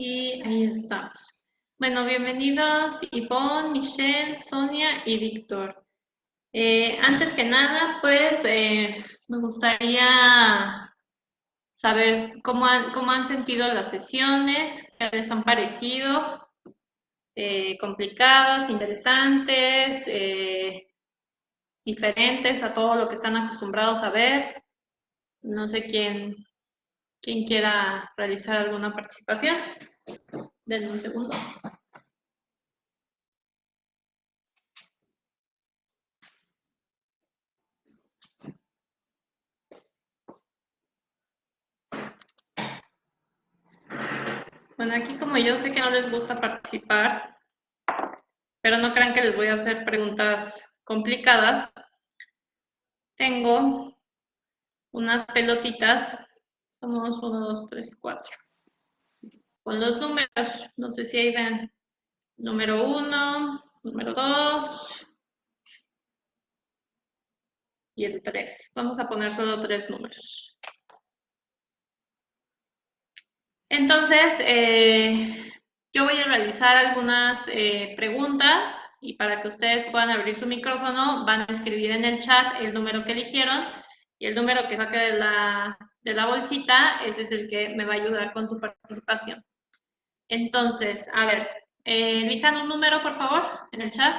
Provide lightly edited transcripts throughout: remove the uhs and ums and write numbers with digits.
Y ahí estamos. Bueno, bienvenidos Ivonne, Michelle, Sonia y Víctor. Antes que nada, pues me gustaría saber cómo han sentido las sesiones, qué les han parecido, complicadas, interesantes, diferentes a todo lo que están acostumbrados a ver. No sé quién quiera realizar alguna participación. Denme un segundo. Bueno, aquí como yo sé que no les gusta participar, pero no crean que les voy a hacer preguntas complicadas, tengo unas pelotitas, somos 1, 2, 3, 4, con los números, no sé si ahí ven, número 1, número 2 y el 3. Vamos a poner solo 3 números. Entonces, yo voy a realizar algunas preguntas y para que ustedes puedan abrir su micrófono van a escribir en el chat el número que eligieron y el número que saque de la bolsita, ese es el que me va a ayudar con su participación. Entonces, a ver, elijan un número por favor en el chat.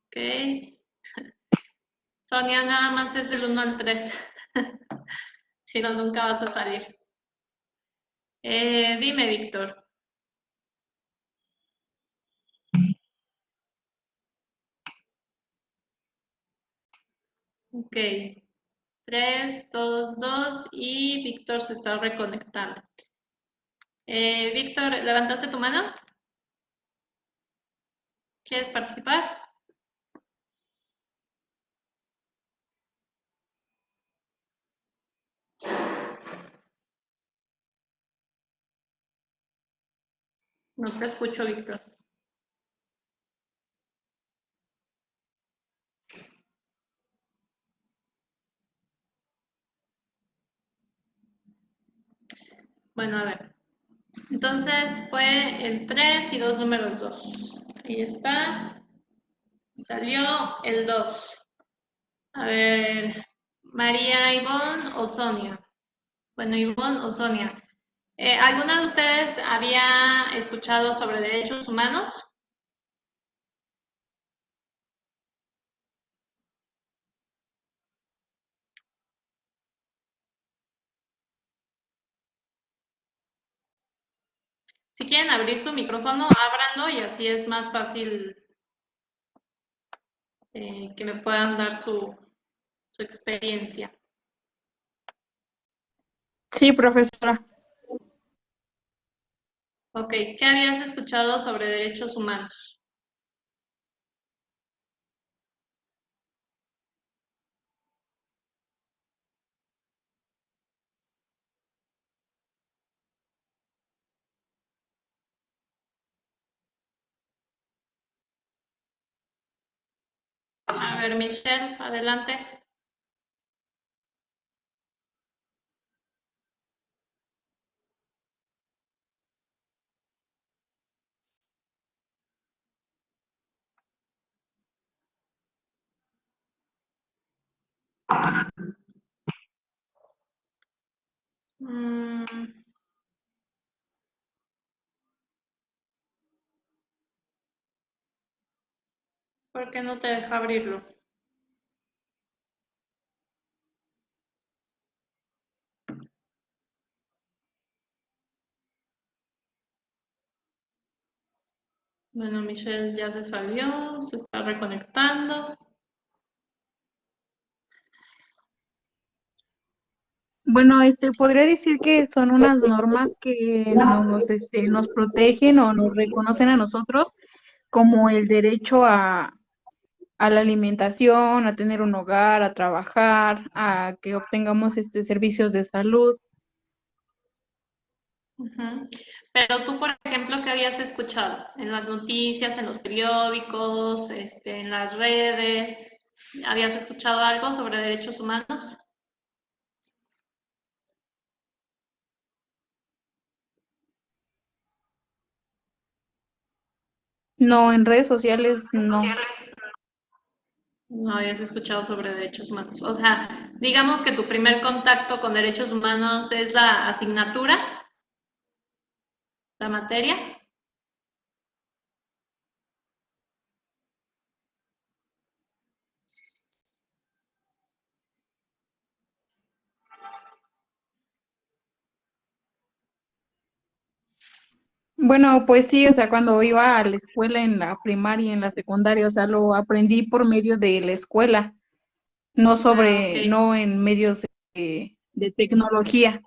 Ok. Sonia, nada más es el 1 al 3. Si no, nunca vas a salir. Dime, Víctor. Ok. 3, 2, 2 y Víctor se está reconectando. Víctor, ¿levantaste tu mano? ¿Quieres participar? No te escucho, Víctor. Bueno, a ver. Entonces fue el 3 y dos números 2. Ahí está. Salió el 2. A ver, María, Ivonne o Sonia. Bueno, Ivonne o Sonia. ¿Alguna de ustedes había escuchado sobre derechos humanos? Si quieren abrir su micrófono, ábranlo y así es más fácil que me puedan dar su experiencia. Sí, profesora. Ok, ¿qué habías escuchado sobre derechos humanos? A ver, Michelle, adelante. Mm, ¿Por qué no te deja abrirlo? Bueno, Michelle ya se salió, se está reconectando. Bueno, podría decir que son unas normas que nos protegen o nos reconocen a nosotros como el derecho a la alimentación, a tener un hogar, a trabajar, a que obtengamos servicios de salud. Ujú. Pero tú, por ejemplo, ¿qué habías escuchado? En las noticias, en los periódicos, en las redes. ¿Habías escuchado algo sobre derechos humanos? No, en redes sociales no. No habías escuchado sobre derechos humanos. O sea, digamos que tu primer contacto con derechos humanos es la asignatura, la materia. Bueno, pues sí, o sea, cuando iba a la escuela en la primaria y en la secundaria, o sea, lo aprendí por medio de la escuela, Ah, ok. no en medios de tecnología.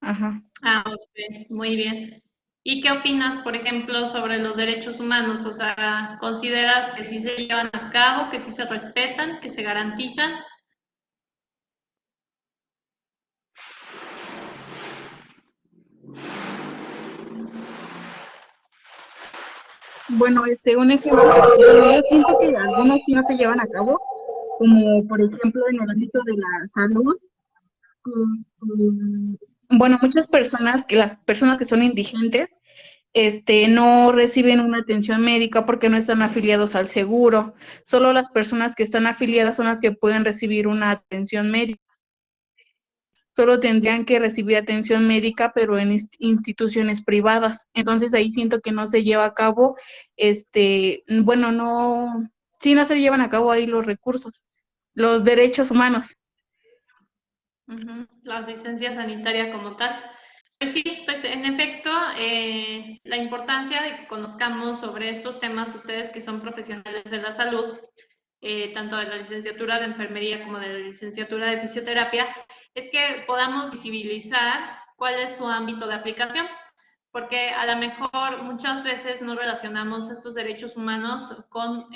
Ajá. Ah, ok. Muy bien. ¿Y qué opinas, por ejemplo, sobre los derechos humanos? O sea, ¿consideras que sí se llevan a cabo, que sí se respetan, que se garantizan? Bueno, un ejemplo, bueno, yo siento que algunos sí no se llevan a cabo, como por ejemplo en el ámbito de la salud. Bueno, muchas personas, que las personas que son indigentes, no reciben una atención médica porque no están afiliados al seguro. Solo las personas que están afiliadas son las que pueden recibir una atención médica. Solo tendrían que recibir atención médica, pero en instituciones privadas. Entonces ahí siento que no se lleva a cabo, bueno, no, sí no se llevan a cabo ahí los recursos, los derechos humanos. Ujú, la asistencia sanitaria como tal. Pues sí, pues en efecto, la importancia de que conozcamos sobre estos temas, ustedes que son profesionales de la salud, tanto de la licenciatura de enfermería como de la licenciatura de fisioterapia, es que podamos visibilizar cuál es su ámbito de aplicación, porque a lo mejor muchas veces no relacionamos estos derechos humanos con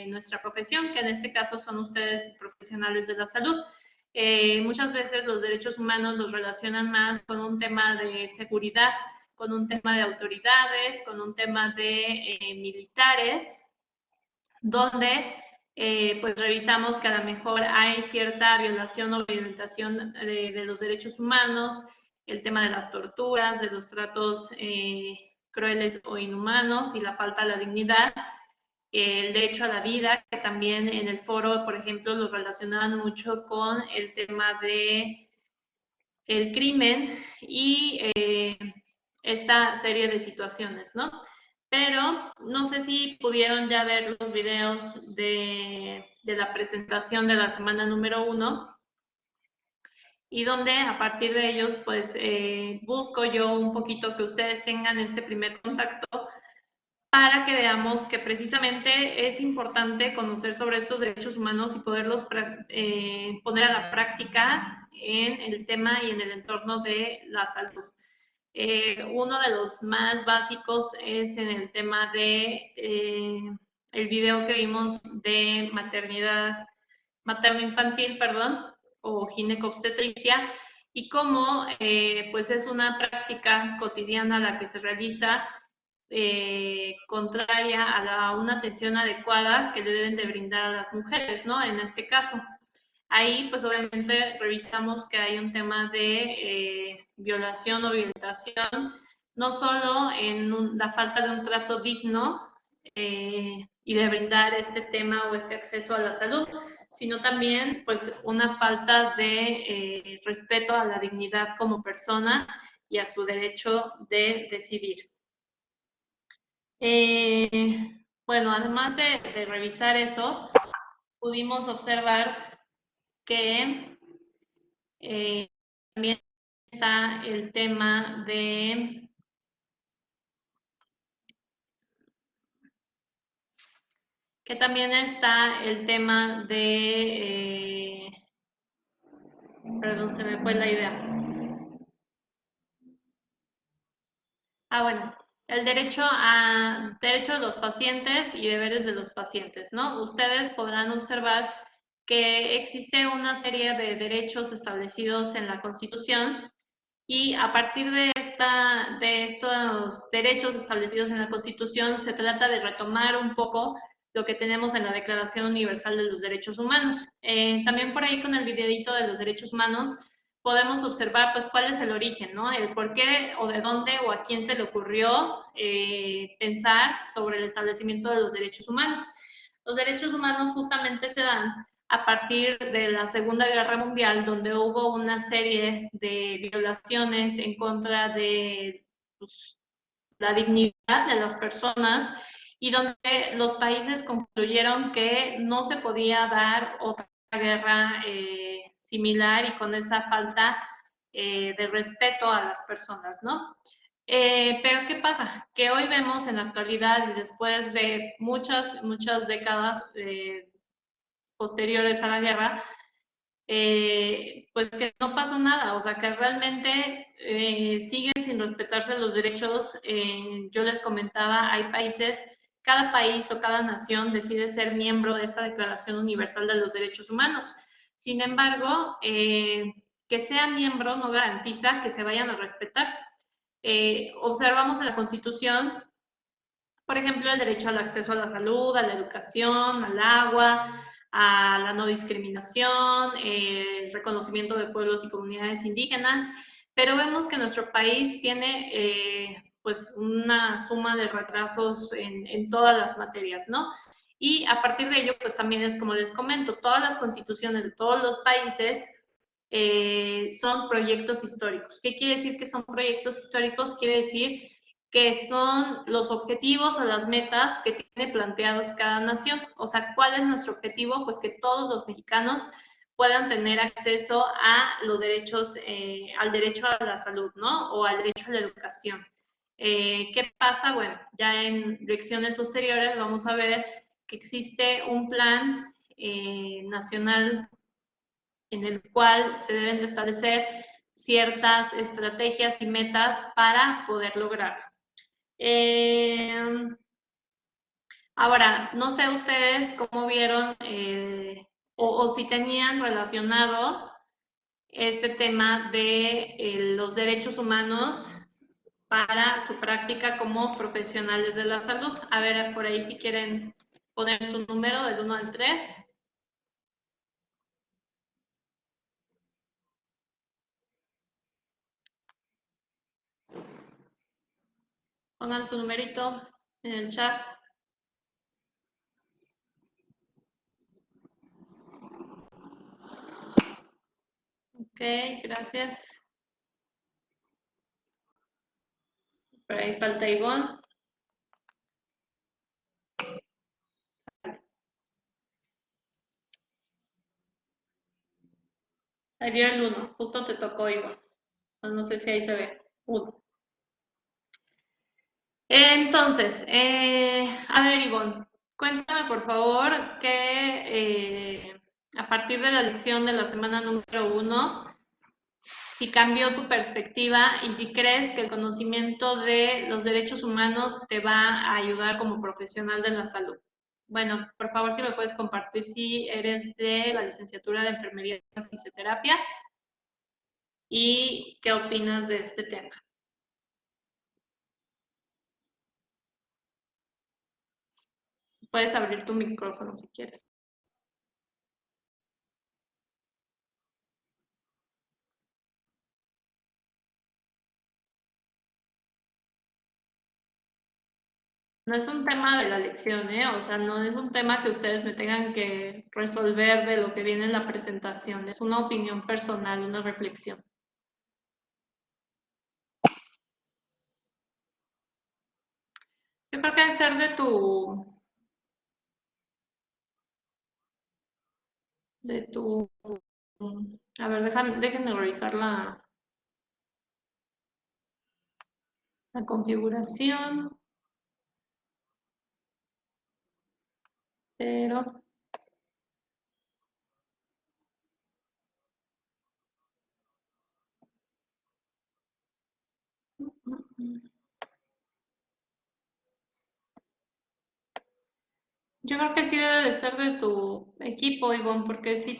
nuestra profesión, que en este caso son ustedes profesionales de la salud. Muchas veces los derechos humanos los relacionan más con un tema de seguridad, con un tema de autoridades, con un tema de militares, donde pues revisamos que a lo mejor hay cierta violación o violentación de los derechos humanos, el tema de las torturas, de los tratos crueles o inhumanos y la falta de la dignidad, el derecho a la vida, que también en el foro, por ejemplo, lo relacionaban mucho con el tema de el crimen y esta serie de situaciones, ¿no? Pero no sé si pudieron ya ver los videos de la presentación de la semana número 1 y donde a partir de ellos pues busco yo un poquito que ustedes tengan este primer contacto para que veamos que precisamente es importante conocer sobre estos derechos humanos y poderlos poner a la práctica en el tema y en el entorno de la salud. Uno de los más básicos es en el tema de el video que vimos de maternidad, materno-infantil, perdón, o ginecobstetricia, y cómo pues es una práctica cotidiana la que se realiza contraria a una atención adecuada que le deben de brindar a las mujeres, ¿no? En este caso. Ahí, pues obviamente revisamos que hay un tema de violación o violentación, no solo en la falta de un trato digno y de brindar este tema o este acceso a la salud, sino también pues una falta de respeto a la dignidad como persona y a su derecho de decidir. Bueno, además de revisar eso, pudimos observar que también está el tema de, que también está el tema de, perdón, se me fue la idea. Ah, bueno, el derecho de los pacientes y deberes de los pacientes, ¿no? Ustedes podrán observar que existe una serie de derechos establecidos en la Constitución y a partir de estos derechos establecidos en la Constitución se trata de retomar un poco lo que tenemos en la Declaración Universal de los Derechos Humanos. También por ahí con el videito de los derechos humanos podemos observar pues cuál es el origen, ¿no? El por qué o de dónde o a quién se le ocurrió pensar sobre el establecimiento de los derechos humanos. Los derechos humanos justamente se dan a partir de la Segunda Guerra Mundial, donde hubo una serie de violaciones en contra de pues, la dignidad de las personas y donde los países concluyeron que no se podía dar otra guerra similar y con esa falta de respeto a las personas, ¿no? Pero ¿qué pasa? Que hoy vemos en la actualidad y después de muchas décadas posteriores a la guerra, pues que no pasó nada, o sea, que realmente siguen sin respetarse los derechos. Yo les comentaba, hay países, cada país o cada nación decide ser miembro de esta Declaración Universal de los Derechos Humanos. Sin embargo, que sea miembro no garantiza que se vayan a respetar. Observamos en la Constitución, por ejemplo, el derecho al acceso a la salud, a la educación, al agua, a la no discriminación, el reconocimiento de pueblos y comunidades indígenas, pero vemos que nuestro país tiene pues una suma de retrasos en todas las materias, ¿no? Y a partir de ello, pues también es como les comento, todas las constituciones de todos los países son proyectos históricos. ¿Qué quiere decir que son proyectos históricos? Quiere decir que son los objetivos o las metas que tiene planteados cada nación. O sea, ¿cuál es nuestro objetivo? Pues que todos los mexicanos puedan tener acceso a los derechos, al derecho a la salud, ¿no? O al derecho a la educación. ¿Qué pasa? Bueno, ya en lecciones posteriores vamos a ver que existe un plan nacional en el cual se deben de establecer ciertas estrategias y metas para poder lograrlo. Ahora, no sé ustedes cómo vieron o si tenían relacionado este tema de los derechos humanos para su práctica como profesionales de la salud. A ver, por ahí si quieren poner su número del 1 al 3. Pongan su numerito en el chat. Ok, gracias. Por ahí falta Ivonne. Salió el 1, justo te tocó Ivonne. No sé si ahí se ve. 1. Entonces, a ver, Ivonne, cuéntame por favor que a partir de la lección de la semana número 1, si cambió tu perspectiva y si crees que el conocimiento de los derechos humanos te va a ayudar como profesional de la salud. Bueno, por favor, si me puedes compartir si eres de la licenciatura de Enfermería y Fisioterapia y qué opinas de este tema. Puedes abrir tu micrófono si quieres. No es un tema de la lección, ¿eh? O sea, no es un tema que ustedes me tengan que resolver de lo que viene en la presentación. Es una opinión personal, una reflexión. Yo creo que debe ser de tu, a ver, déjenme revisar la configuración, pero yo creo que sí debe de ser de tu equipo, Ivonne, porque sí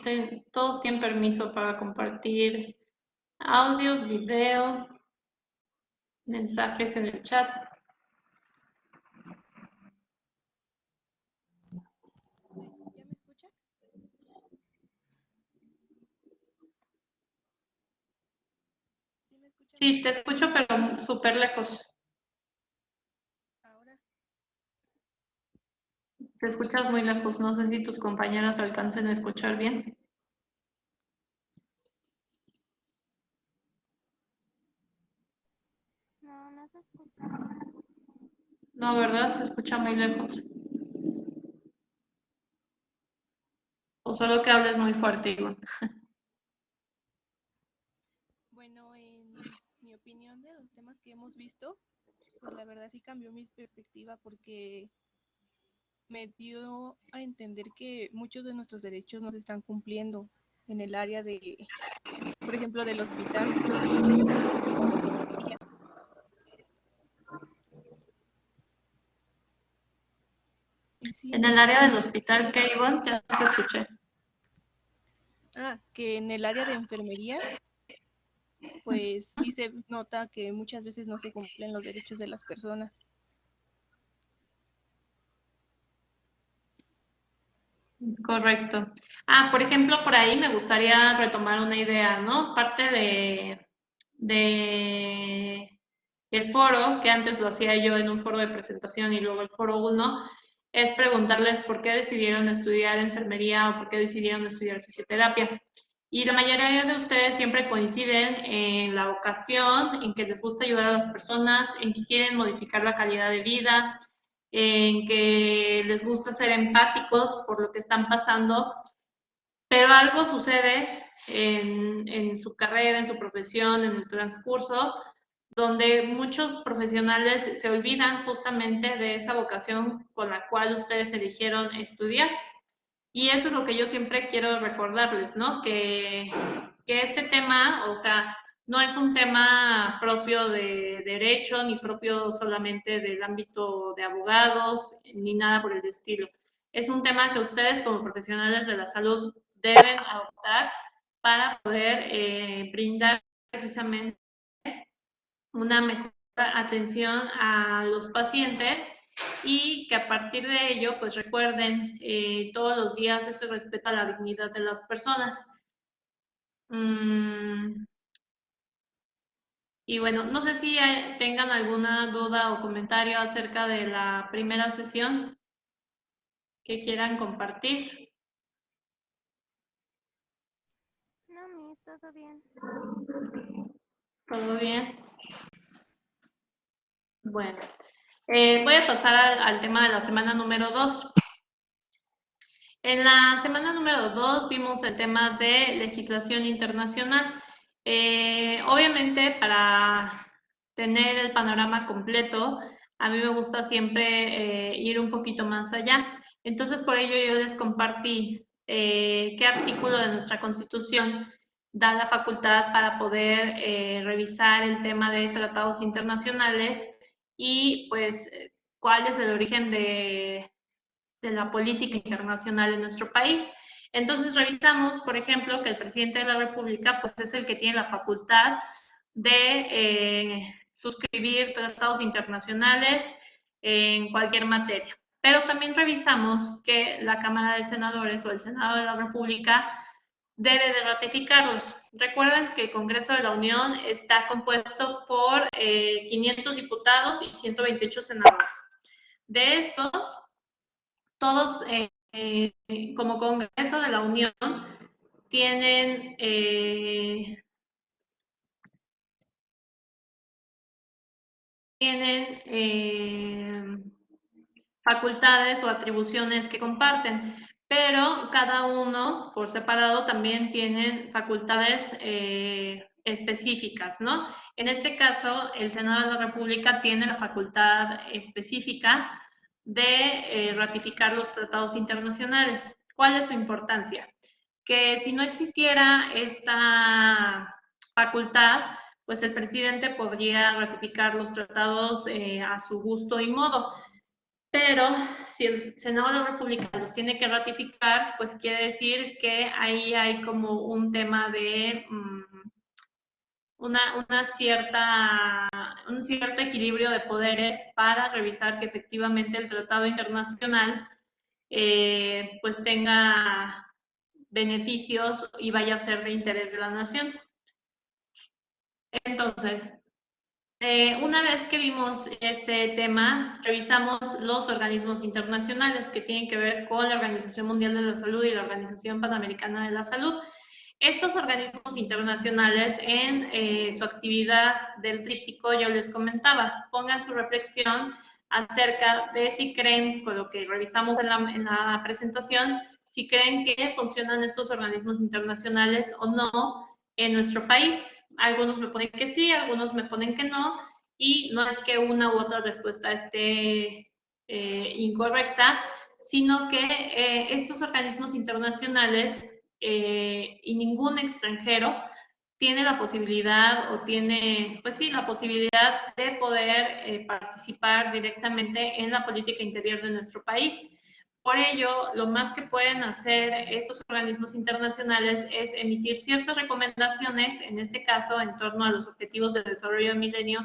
todos tienen permiso para compartir audio, video, mensajes en el chat. Sí, te escucho, pero súper lejos. Ahora, Te escuchas muy lejos. No sé si tus compañeras alcancen a escuchar bien. no, no se escucha. No, ¿verdad? Se escucha muy lejos. O solo que hables muy fuerte, Ivonne. Bueno, en mi opinión de los temas que hemos visto, pues la verdad sí cambió mi perspectiva porque me dio a entender que muchos de nuestros derechos no se están cumpliendo en el área de, por ejemplo, del hospital, como la enfermería. Y En sí, el área del hospital, ¿qué, Ivonne? Ya no te escuché. que en el área de enfermería, pues sí se nota que muchas veces no se cumplen los derechos de las personas. Es correcto. Ah, por ejemplo, por ahí me gustaría retomar una idea, ¿no? Parte de el foro, que antes lo hacía yo en un foro de presentación y luego el foro uno, es preguntarles por qué decidieron estudiar enfermería o por qué decidieron estudiar fisioterapia. Y la mayoría de ustedes siempre coinciden en la vocación, en que les gusta ayudar a las personas, en que quieren modificar la calidad de vida, en que les gusta ser empáticos por lo que están pasando, pero algo sucede en su carrera, en su profesión, en el transcurso, donde muchos profesionales se olvidan justamente de esa vocación con la cual ustedes eligieron estudiar. Y eso es lo que yo siempre quiero recordarles, ¿no? Que este tema, o sea, no es un tema propio de derecho, ni propio solamente del ámbito de abogados, ni nada por el estilo. Es un tema que ustedes como profesionales de la salud deben adoptar para poder brindar precisamente una mejor atención a los pacientes y que a partir de ello, pues recuerden todos los días ese respeto a la dignidad de las personas. Mm, y bueno, no sé si tengan alguna duda o comentario acerca de la primera sesión que quieran compartir. No, mi, todo bien. ¿Todo bien? Bueno, voy a pasar al tema de la semana número 2. En la semana número 2 vimos el tema de legislación internacional. Obviamente, para tener el panorama completo, a mí me gusta siempre ir un poquito más allá. Entonces, por ello yo les compartí qué artículo de nuestra Constitución da la facultad para poder revisar el tema de tratados internacionales y pues cuál es el origen de la política internacional en nuestro país. Entonces revisamos, por ejemplo, que el presidente de la República pues, es el que tiene la facultad de suscribir tratados internacionales en cualquier materia. Pero también revisamos que la Cámara de Senadores o el Senado de la República debe de ratificarlos. Recuerden que el Congreso de la Unión está compuesto por 500 diputados y 128 senadores. De estos, todos como Congreso de la Unión tienen, tienen facultades o atribuciones que comparten, pero cada uno por separado también tienen facultades específicas, ¿no? En este caso, el Senado de la República tiene la facultad específica de ratificar los tratados internacionales. ¿Cuál es su importancia? Que si no existiera esta facultad, pues el presidente podría ratificar los tratados a su gusto y modo. Pero si el Senado de la República los tiene que ratificar, pues quiere decir que ahí hay como un tema de un cierto equilibrio de poderes para revisar que efectivamente el tratado internacional pues tenga beneficios y vaya a ser de interés de la nación. Entonces, una vez que vimos este tema, revisamos los organismos internacionales que tienen que ver con la Organización Mundial de la Salud y la Organización Panamericana de la Salud. Estos organismos internacionales en su actividad del tríptico yo les comentaba, pongan su reflexión acerca de si creen, con lo que revisamos en la presentación, si creen que funcionan estos organismos internacionales o no en nuestro país. Algunos me ponen que sí, algunos me ponen que no, y no es que una u otra respuesta esté incorrecta, sino que estos organismos internacionales y ningún extranjero tiene la posibilidad o tiene, pues sí, la posibilidad de poder participar directamente en la política interior de nuestro país. Por ello, lo más que pueden hacer estos organismos internacionales es emitir ciertas recomendaciones, en este caso en torno a los objetivos de desarrollo del milenio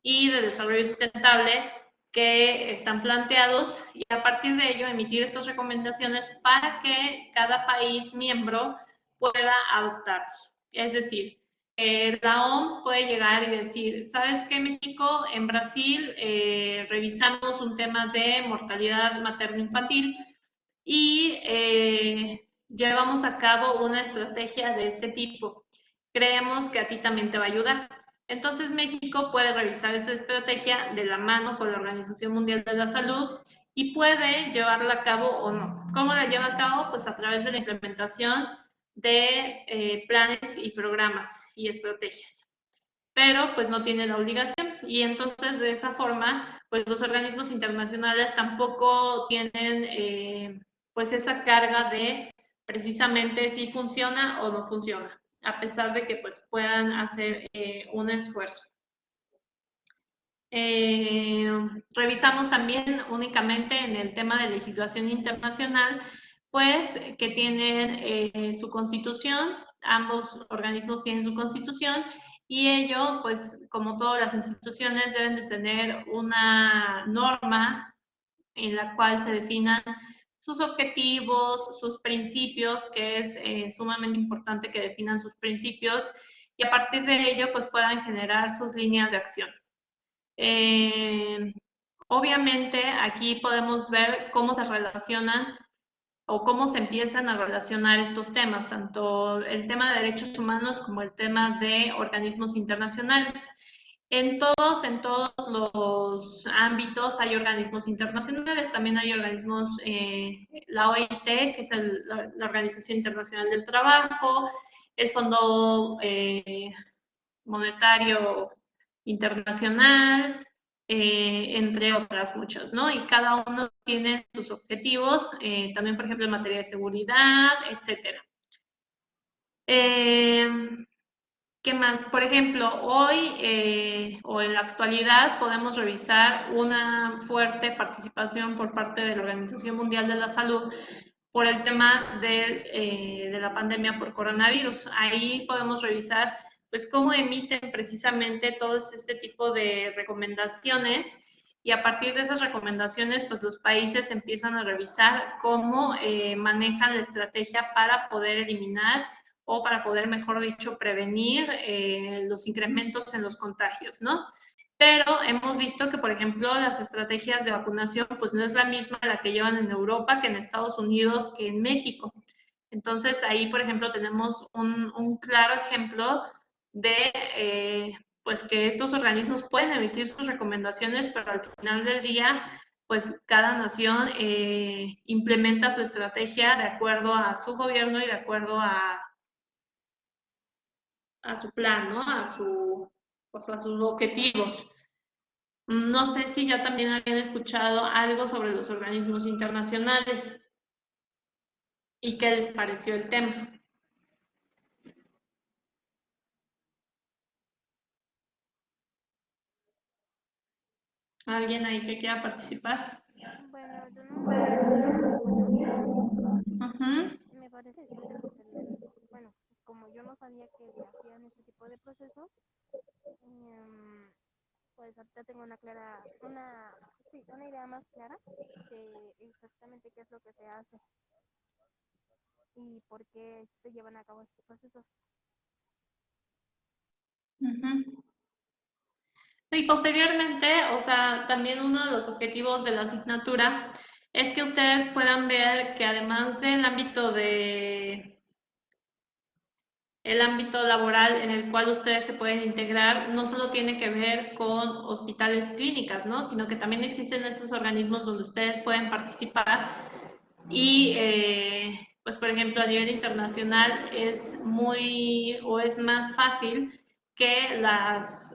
y de desarrollo sustentable que están planteados, y a partir de ello emitir estas recomendaciones para que cada país miembro pueda adoptarlos. Es decir, la OMS puede llegar y decir, ¿sabes qué, México? En Brasil revisamos un tema de mortalidad materno-infantil y llevamos a cabo una estrategia de este tipo. Creemos que a ti también te va a ayudar. Entonces México puede revisar esa estrategia de la mano con la Organización Mundial de la Salud y puede llevarla a cabo o no. ¿Cómo la lleva a cabo? Pues a través de la implementación de planes y programas y estrategias, pero pues no tiene la obligación, y entonces de esa forma pues los organismos internacionales tampoco tienen pues esa carga de precisamente si funciona o no funciona, a pesar de que pues puedan hacer un esfuerzo. Eh, Revisamos también únicamente en el tema de legislación internacional, pues que tienen su constitución, ambos organismos tienen su constitución, y ello, pues como todas las instituciones, deben de tener una norma en la cual se definan sus objetivos, sus principios, que es sumamente importante que definan sus principios, y a partir de ello, pues puedan generar sus líneas de acción. Eh, Obviamente aquí podemos ver cómo se relacionan o cómo se empiezan a relacionar estos temas, tanto el tema de derechos humanos como el tema de organismos internacionales. En todos los ámbitos hay organismos internacionales, también hay organismos, la OIT, que es la Organización Internacional del Trabajo, el Fondo Monetario Internacional, entre otras muchas, ¿no? Y cada uno tiene sus objetivos, también, por ejemplo, en materia de seguridad, etcétera. ¿Qué más? Por ejemplo, hoy o en la actualidad podemos revisar una fuerte participación por parte de la Organización Mundial de la Salud por el tema de la pandemia por coronavirus. Ahí podemos revisar pues cómo emiten precisamente todo este tipo de recomendaciones, y a partir de esas recomendaciones pues los países empiezan a revisar cómo manejan la estrategia para poder eliminar o para poder, mejor dicho, prevenir los incrementos en los contagios, ¿no? Pero hemos visto que, por ejemplo, las estrategias de vacunación, pues no es la misma la que llevan en Europa, que en Estados Unidos, que en México. Entonces, ahí, por ejemplo, tenemos un claro ejemplo de, pues, que estos organismos pueden emitir sus recomendaciones, pero al final del día, pues, cada nación implementa su estrategia de acuerdo a su gobierno y de acuerdo a su plan, ¿no? Pues, a sus objetivos. No sé si ya también habían escuchado algo sobre los organismos internacionales y qué les pareció el tema. ¿Alguien ahí que quiera participar? Bueno, yo no había escuchado ninguno. Ujú. Me parece que bueno, como yo no sabía que se hacían este tipo de procesos, em, pues ahorita tengo sí, una idea más clara de exactamente qué es lo que se hace y por qué se llevan a cabo estos procesos. Ujú. Y posteriormente, o sea, también uno de los objetivos de la asignatura es que ustedes puedan ver que además del ámbito el ámbito laboral en el cual ustedes se pueden integrar no solo tiene que ver con hospitales clínicas, ¿no? Sino que también existen estos organismos donde ustedes pueden participar y, pues, por ejemplo, a nivel internacional es muy o es más fácil que las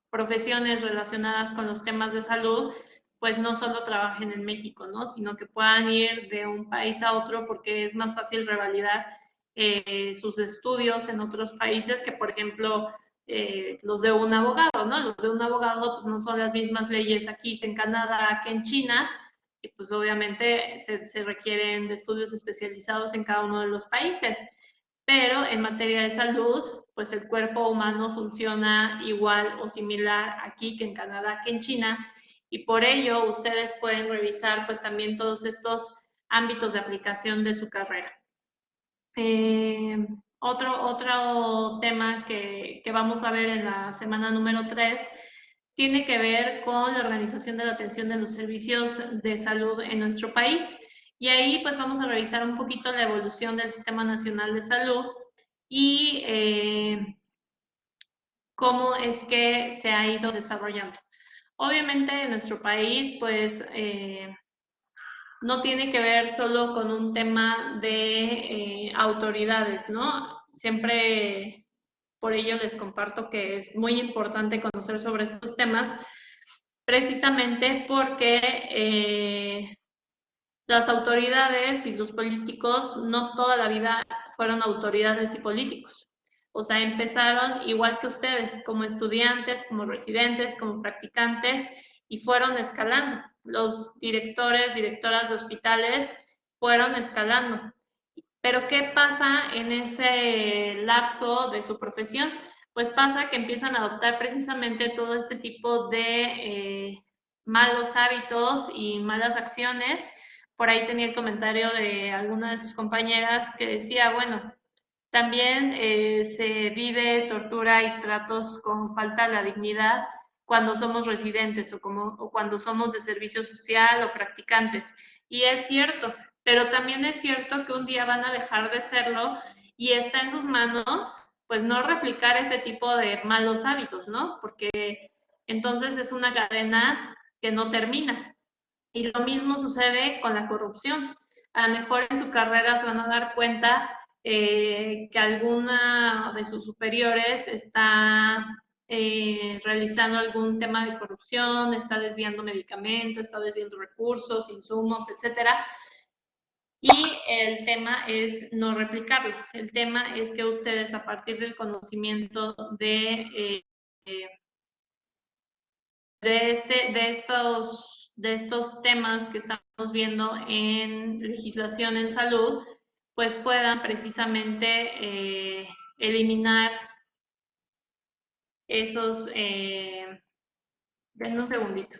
profesiones relacionadas con los temas de salud pues no solo trabajen en México, ¿no? Sino que puedan ir de un país a otro porque es más fácil revalidar sus estudios en otros países que, por ejemplo, los de un abogado, ¿no? Los de un abogado pues no son las mismas leyes aquí que en Canadá, que en China, y pues obviamente se requieren de estudios especializados en cada uno de los países. Pero en materia de salud, pues el cuerpo humano funciona igual o similar aquí que en Canadá, que en China, y por ello ustedes pueden revisar pues también todos estos ámbitos de aplicación de su carrera. Otro tema que vamos a ver en la semana número 3 tiene que ver con la organización de la atención de los servicios de salud en nuestro país. Y ahí pues vamos a revisar un poquito la evolución del Sistema Nacional de Salud y cómo es que se ha ido desarrollando. Obviamente en nuestro país pues no tiene que ver solo con un tema de autoridades, ¿no? Siempre por ello les comparto que es muy importante conocer sobre estos temas, precisamente porque las autoridades y los políticos no toda la vida fueron autoridades y políticos. O sea, empezaron igual que ustedes, como estudiantes, como residentes, como practicantes, y fueron escalando. Los directores, directoras de hospitales fueron escalando. Pero ¿qué pasa en ese lapso de su profesión? Pues pasa que empiezan a adoptar precisamente todo este tipo de malos hábitos y malas acciones. Por ahí tenía el comentario de alguna de sus compañeras que decía, bueno, también se vive tortura y tratos con falta de la dignidad cuando somos residentes o cuando somos de servicio social o practicantes. Y es cierto, pero también es cierto que un día van a dejar de serlo y está en sus manos, pues no replicar ese tipo de malos hábitos, ¿no? Porque entonces es una cadena que no termina. Y lo mismo sucede con la corrupción. A lo mejor en su carrera se van a dar cuenta que alguna de sus superiores está realizando algún tema de corrupción, está desviando medicamentos, está desviando recursos, insumos, etcétera. Y el tema es no replicarlo. El tema es que ustedes, a partir del conocimiento de estos temas que estamos viendo en legislación en salud, pues puedan precisamente eliminar esos. Denme un segundito.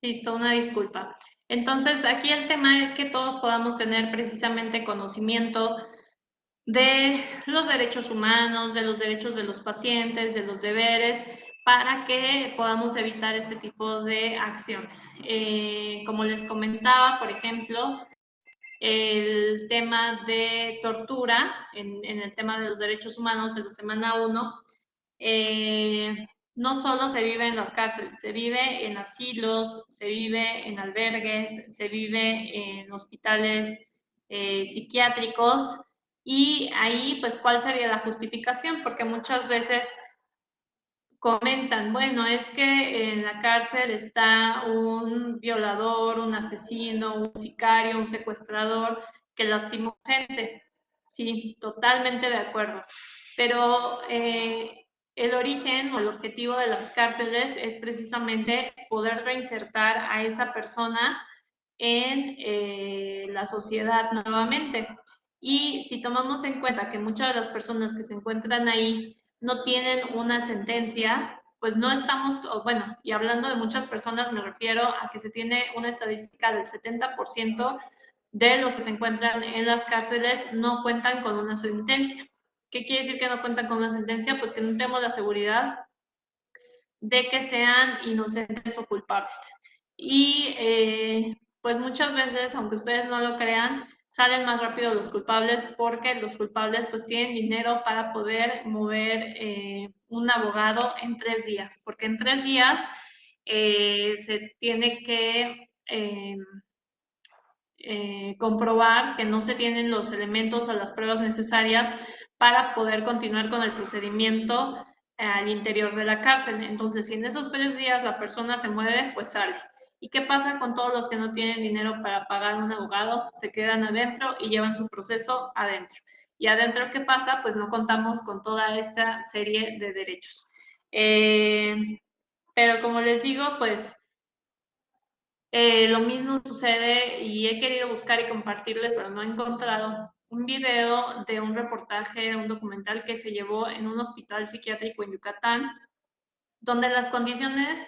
Listo, una disculpa. Entonces, aquí el tema es que todos podamos tener precisamente conocimiento de los derechos humanos, de los derechos de los pacientes, de los deberes, para que podamos evitar este tipo de acciones. Como les comentaba, por ejemplo, el tema de tortura, en el tema de los derechos humanos de la semana 1, no solo se vive en las cárceles, se vive en asilos, se vive en albergues, se vive en hospitales psiquiátricos. Y ahí, pues, ¿cuál sería la justificación? Porque muchas veces comentan, bueno, es que en la cárcel está un violador, un asesino, un sicario, un secuestrador que lastimó gente. Sí, totalmente de acuerdo. Pero el origen o el objetivo de las cárceles es precisamente poder reinsertar a esa persona en la sociedad nuevamente. Y si tomamos en cuenta que muchas de las personas que se encuentran ahí no tienen una sentencia, pues no estamos, bueno, y hablando de muchas personas me refiero a que se tiene una estadística del 70% de los que se encuentran en las cárceles no cuentan con una sentencia. ¿Qué quiere decir que no cuentan con una sentencia? Pues que no tenemos la seguridad de que sean inocentes o culpables. Y pues muchas veces, aunque ustedes no lo crean, salen más rápido los culpables porque los culpables pues tienen dinero para poder mover un abogado en 3 días, porque en 3 días se tiene que comprobar que no se tienen los elementos o las pruebas necesarias para poder continuar con el procedimiento al interior de la cárcel. Entonces, si en esos 3 días la persona se mueve, pues sale. ¿Y qué pasa con todos los que no tienen dinero para pagar un abogado? Se quedan adentro y llevan su proceso adentro. Y adentro, ¿qué pasa? Pues no contamos con toda esta serie de derechos. Pero como les digo, pues lo mismo sucede y he querido buscar y compartirles, pero no he encontrado un video de un reportaje, un documental que se llevó en un hospital psiquiátrico en Yucatán, donde las condiciones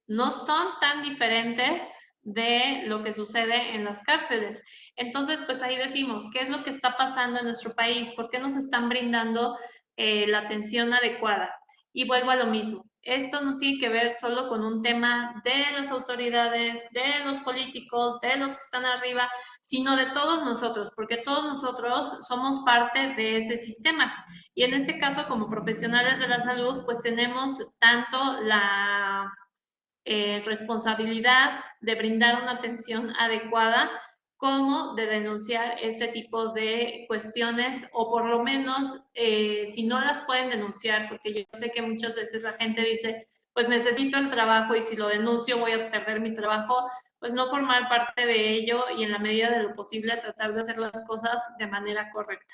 no son tan diferentes de lo que sucede en las cárceles. Entonces, pues ahí decimos, ¿qué es lo que está pasando en nuestro país? ¿Por qué nos están brindando la atención adecuada? Y vuelvo a lo mismo. Esto no tiene que ver solo con un tema de las autoridades, de los políticos, de los que están arriba, sino de todos nosotros, porque todos nosotros somos parte de ese sistema. Y en este caso, como profesionales de la salud, pues tenemos tanto la responsabilidad de brindar una atención adecuada como de denunciar este tipo de cuestiones o por lo menos si no las pueden denunciar, porque yo sé que muchas veces la gente dice, pues necesito el trabajo y si lo denuncio voy a perder mi trabajo, pues no formar parte de ello y en la medida de lo posible tratar de hacer las cosas de manera correcta.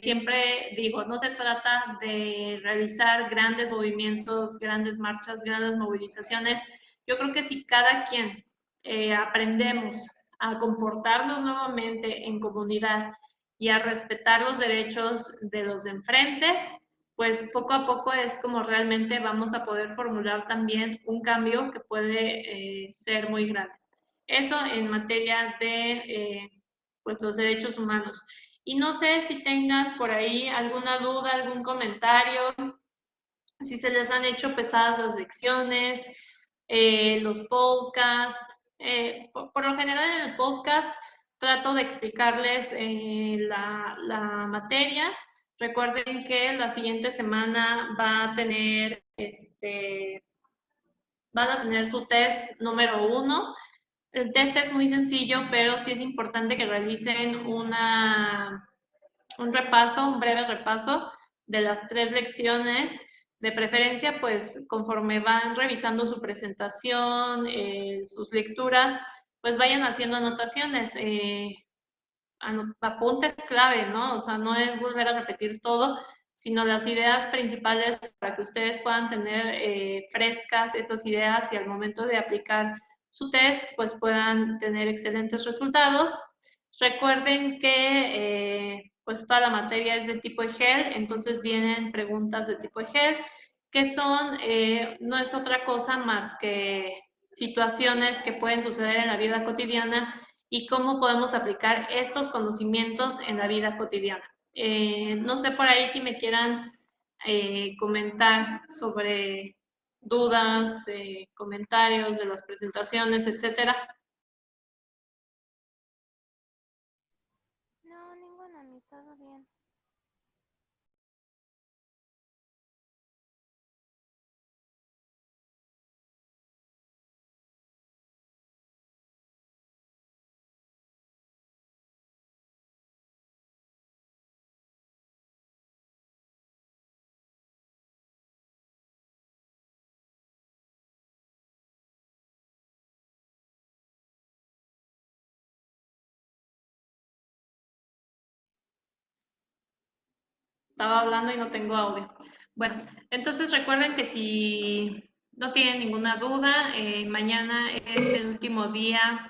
Siempre digo, no se trata de realizar grandes movimientos, grandes marchas, grandes movilizaciones. Yo creo que si cada quien aprendemos a comportarnos nuevamente en comunidad y a respetar los derechos de los de enfrente, pues poco a poco es como realmente vamos a poder formular también un cambio que puede ser muy grande. Eso en materia de pues los derechos humanos. Y no sé si tengan por ahí alguna duda, algún comentario, si se les han hecho pesadas las lecciones, los podcasts. Por lo general en el podcast trato de explicarles la materia. Recuerden que la siguiente semana van a tener su test número 1. El test es muy sencillo, pero sí es importante que realicen un repaso, un breve repaso de las 3 lecciones, de preferencia, pues conforme van revisando su presentación, sus lecturas, pues vayan haciendo anotaciones, apuntes clave, ¿no? O sea, no es volver a repetir todo, sino las ideas principales para que ustedes puedan tener frescas esas ideas y al momento de aplicar su test, pues puedan tener excelentes resultados. Recuerden que pues toda la materia es de tipo EGEL, entonces vienen preguntas de tipo EGEL, que son, no es otra cosa más que situaciones que pueden suceder en la vida cotidiana y cómo podemos aplicar estos conocimientos en la vida cotidiana. No sé por ahí si me quieran comentar sobre dudas, comentarios de las presentaciones, etcétera. No, ninguna, ni todo bien. Estaba hablando y no tengo audio. Bueno, entonces recuerden que si no tienen ninguna duda, mañana es el último día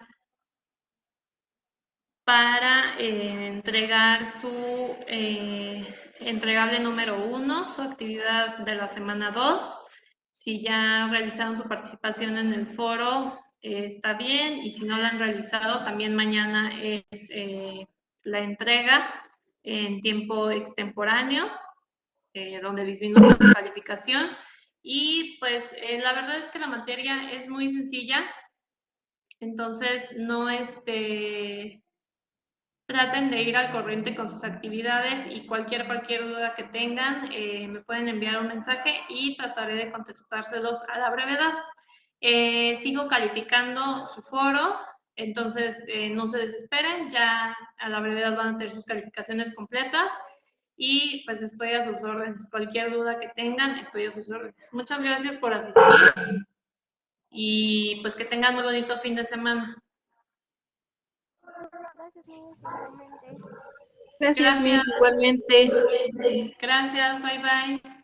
para entregar su entregable número 1, su actividad de la semana 2. Si ya realizaron su participación en el foro, está bien, y si no la han realizado, también mañana es la entrega en tiempo extemporáneo, donde disminuye su calificación. Y pues la verdad es que la materia es muy sencilla, entonces no traten de ir al corriente con sus actividades, y cualquier duda que tengan, me pueden enviar un mensaje y trataré de contestárselos a la brevedad. Sigo calificando su foro, entonces no se desesperen, ya a la brevedad van a tener sus calificaciones completas, y pues estoy a sus órdenes. Cualquier duda que tengan, estoy a sus órdenes. Muchas gracias por asistir y pues que tengan muy bonito fin de semana. Gracias, Miss, igualmente. Gracias, Gracias, Miss, igualmente. gracias, bye bye.